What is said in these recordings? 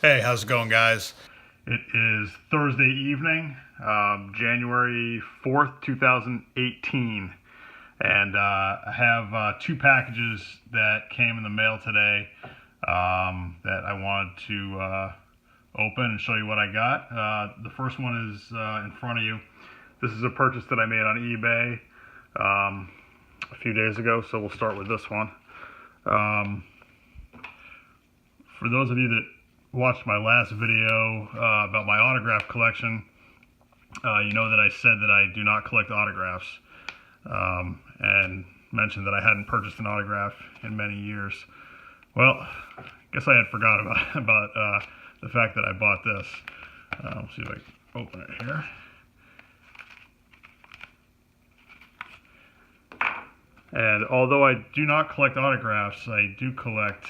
Hey, how's it going, guys? It is Thursday evening, January 4th, 2018, and I have two packages that came in the mail today that I wanted to open and show you what I got. The first one is in front of you. This is a purchase that I made on eBay a few days ago, so we'll start with this one. Um, for those of you that watched my last video about my autograph collection, you know that I said that I do not collect autographs, and mentioned that I hadn't purchased an autograph in many years. Well, I guess I had forgot about the fact that I bought this. Let's see if I can open it here. And although I do not collect autographs, I do collect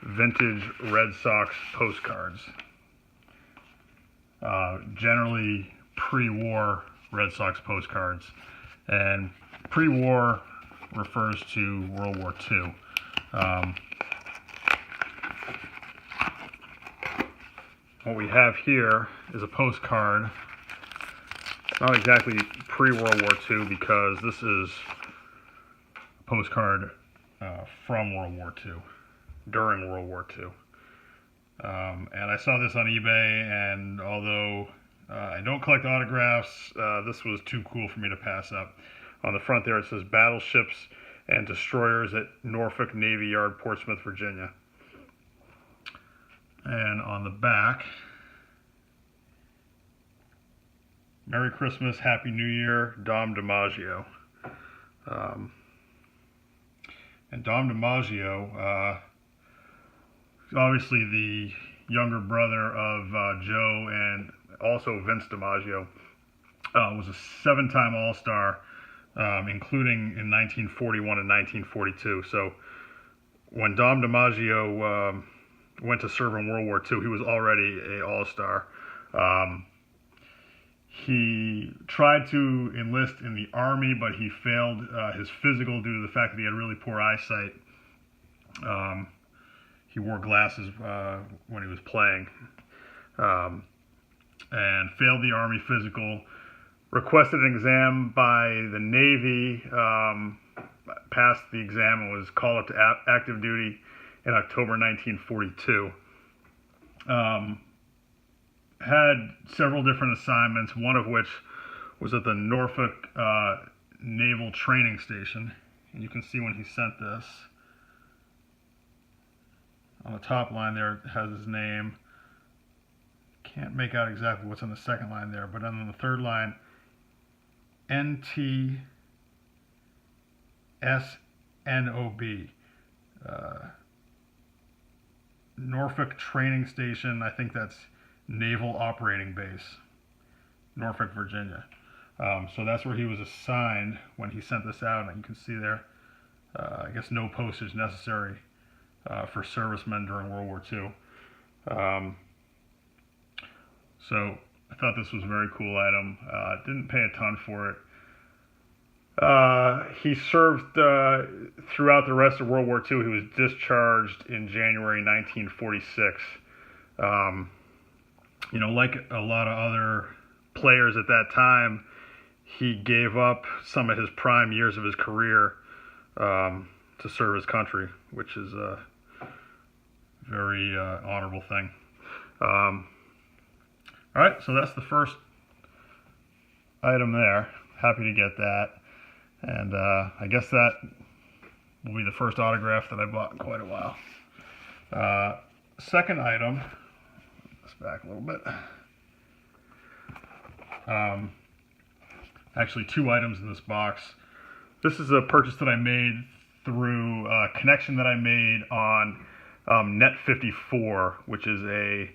vintage Red Sox postcards. Generally pre-war Red Sox postcards. And pre-war refers to World War II. What we have here is a postcard. Not exactly pre-World War II because this is a postcard from World War II, during World War II. And I saw this on eBay, and although I don't collect autographs, this was too cool for me to pass up. On the front there it says Battleships and Destroyers at Norfolk Navy Yard, Portsmouth, Virginia. And on the back, Merry Christmas, Happy New Year, Dom DiMaggio. And Dom DiMaggio, obviously the younger brother of Joe and also Vince DiMaggio, was a seven-time All-Star, including in 1941 and 1942. So when Dom DiMaggio went to serve in World War II, he was already an All-Star. He tried to enlist in the Army, but he failed his physical due to the fact that he had really poor eyesight. He wore glasses when he was playing, and failed the Army physical. Requested an exam by the Navy, passed the exam, and was called up to active duty in October 1942. Had several different assignments, one of which was at the Norfolk Naval Training Station. And you can see when he sent this, on the top line there it has his name. Can't make out exactly what's on the second line there, but on the third line, NTSNOB, Norfolk Training Station. I think that's Naval Operating Base, Norfolk, Virginia. So that's where he was assigned when he sent this out. And you can see there, I guess no postage necessary for servicemen during World War II. So I thought this was a very cool item. Didn't pay a ton for it. He served throughout the rest of World War II. He was discharged in January 1946. You know, like a lot of other players at that time, he gave up some of his prime years of his career to serve his country, which is a very honorable thing. All right, so that's the first item there. Happy to get that. And I guess that will be the first autograph that I bought in quite a while. Second item, this back a little bit. Actually, two items in this box. This is a purchase that I made through a connection that I made on Net54, which is a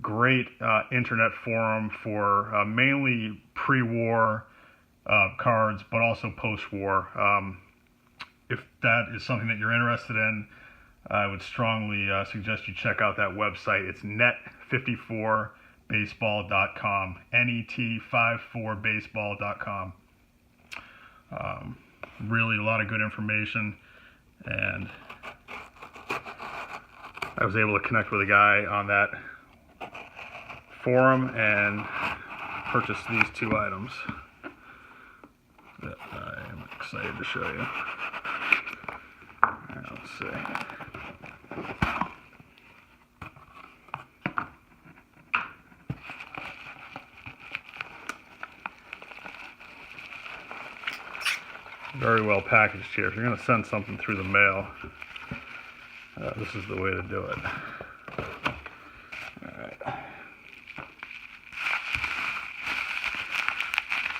great internet forum for mainly pre-war cards, but also post-war. If that is something that you're interested in, I would strongly suggest you check out that website. It's net54baseball.com, net54baseball.com. Really a lot of good information, and I was able to connect with a guy on that forum and purchase these two items that I am excited to show you. Right, let's see. Very well packaged here. If you're going to send something through the mail, this is the way to do it. All right.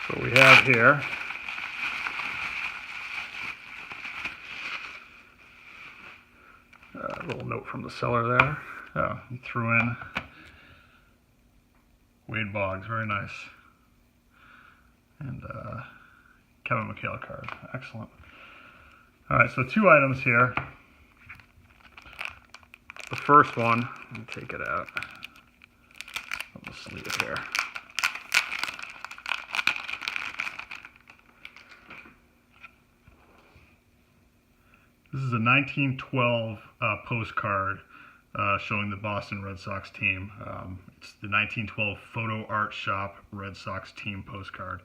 So we have here a little note from the seller there. Oh, he threw in Wade Boggs, very nice. And Kevin McHale card, excellent. All right, so two items here. The first one, let me take it out of the sleeve here. This is a 1912 postcard showing the Boston Red Sox team. It's the 1912 Photo Art Shop Red Sox team postcard.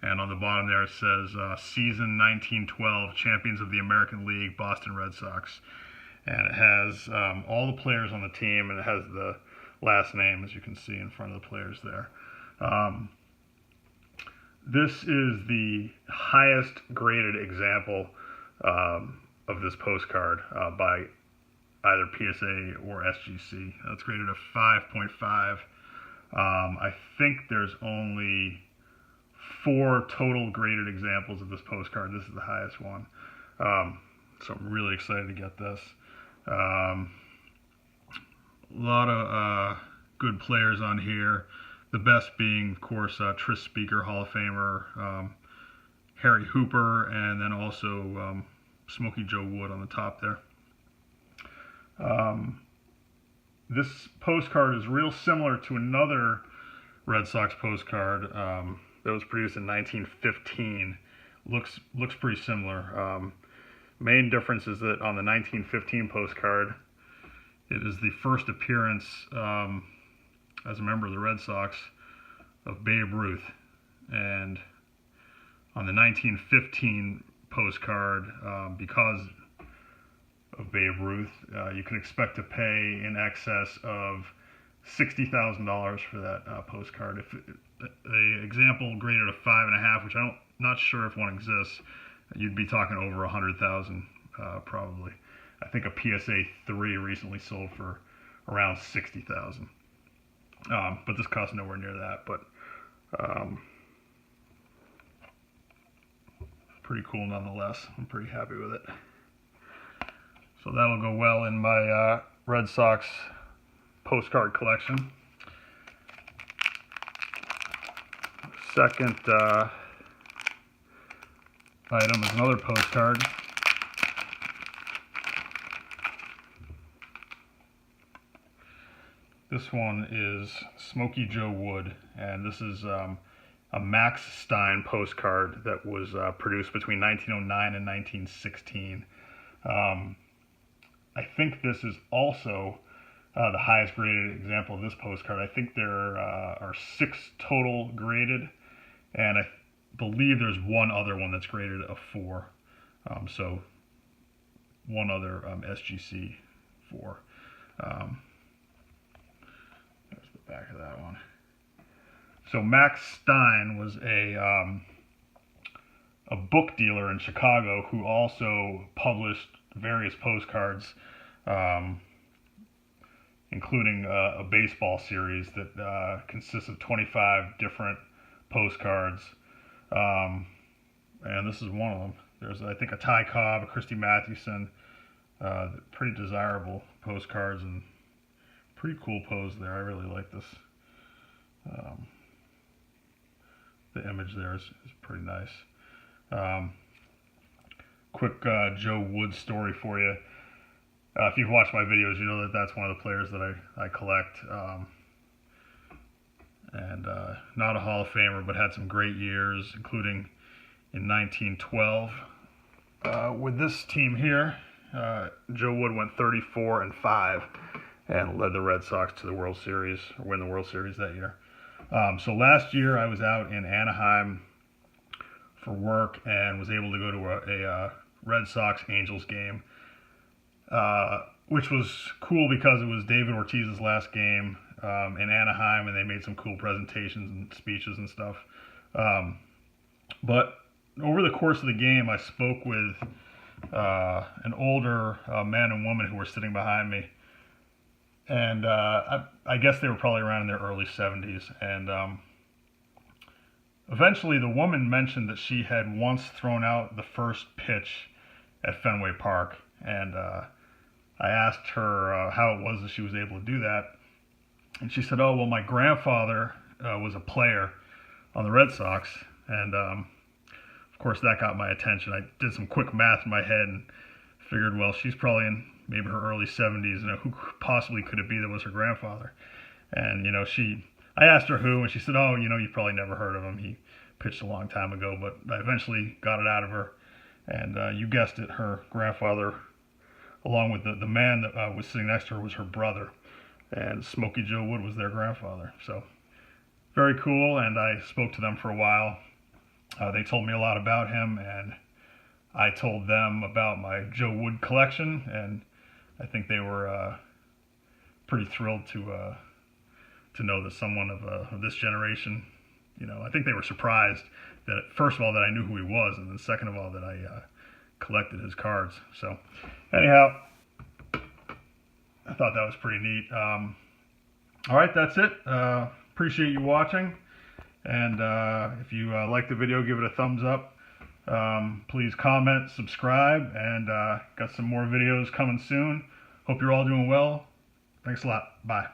And on the bottom there it says, Season 1912, Champions of the American League, Boston Red Sox. And it has all the players on the team, and it has the last name, as you can see in front of the players there. This is the highest graded example of this postcard by either PSA or SGC. It's graded a 5.5. I think there's only 4 total graded examples of this postcard. This is the highest one. So I'm really excited to get this. A lot of good players on here. The best being, of course, Tris Speaker, Hall of Famer, Harry Hooper, and then also Smokey Joe Wood on the top there. This postcard is real similar to another Red Sox postcard that was produced in 1915. Looks pretty similar. Main difference is that on the 1915 postcard, it is the first appearance as a member of the Red Sox of Babe Ruth. And on the 1915 postcard, because of Babe Ruth, you can expect to pay in excess of $60,000 for that postcard. If the example graded a 5.5, which I'm not sure if one exists, you'd be talking over 100,000 probably. I think a PSA 3 recently sold for around 60,000. But this costs nowhere near that. But pretty cool nonetheless. I'm pretty happy with it. So that'll go well in my Red Sox postcard collection. Second item is another postcard. This one is Smokey Joe Wood, and this is a Max Stein postcard that was produced between 1909 and 1916. I think this is also the highest graded example of this postcard. I think there are 6 total graded, and I believe there's one other one that's graded a 4. So one other SGC 4. There's the back of that one. So Max Stein was a book dealer in Chicago who also published various postcards, including a baseball series that consists of 25 different postcards. And this is one of them. There's, I think, a Ty Cobb, a Christy Mathewson, pretty desirable postcards, and pretty cool pose there. I really like this. The image there is pretty nice. Quick Joe Wood story for you. If you've watched my videos, you know that that's one of the players that I collect. And not a Hall of Famer, but had some great years, including in 1912 with this team here. Joe Wood went 34-5 and led the Red Sox to the World Series, or win the World Series that year. So last year I was out in Anaheim for work and was able to go to a Red Sox Angels game, which was cool because it was David Ortiz's last game in Anaheim, and they made some cool presentations and speeches and stuff. But over the course of the game, I spoke with an older man and woman who were sitting behind me, and I guess they were probably around in their early 70s. And eventually, the woman mentioned that she had once thrown out the first pitch at Fenway Park, and I asked her how it was that she was able to do that, and she said, "Oh, well, my grandfather was a player on the Red Sox," and of course that got my attention. I did some quick math in my head and figured, well, she's probably in maybe her early 70s. Who possibly could it be that was her grandfather? And I asked her who, and she said, "Oh, you've probably never heard of him. He pitched a long time ago." But I eventually got it out of her, and you guessed it, her grandfather, along with the man that was sitting next to her, was her brother, and Smokey Joe Wood was their grandfather. So very cool, and I spoke to them for a while. They told me a lot about him, and I told them about my Joe Wood collection, and I think they were pretty thrilled to know that someone of this generation, I think they were surprised that, first of all, that I knew who he was, and then second of all, that I collected his cards. So anyhow, I thought that was pretty neat. All right, that's it. Appreciate you watching. And if you like the video, give it a thumbs up. Please comment, subscribe, and got some more videos coming soon. Hope you're all doing well. Thanks a lot. Bye.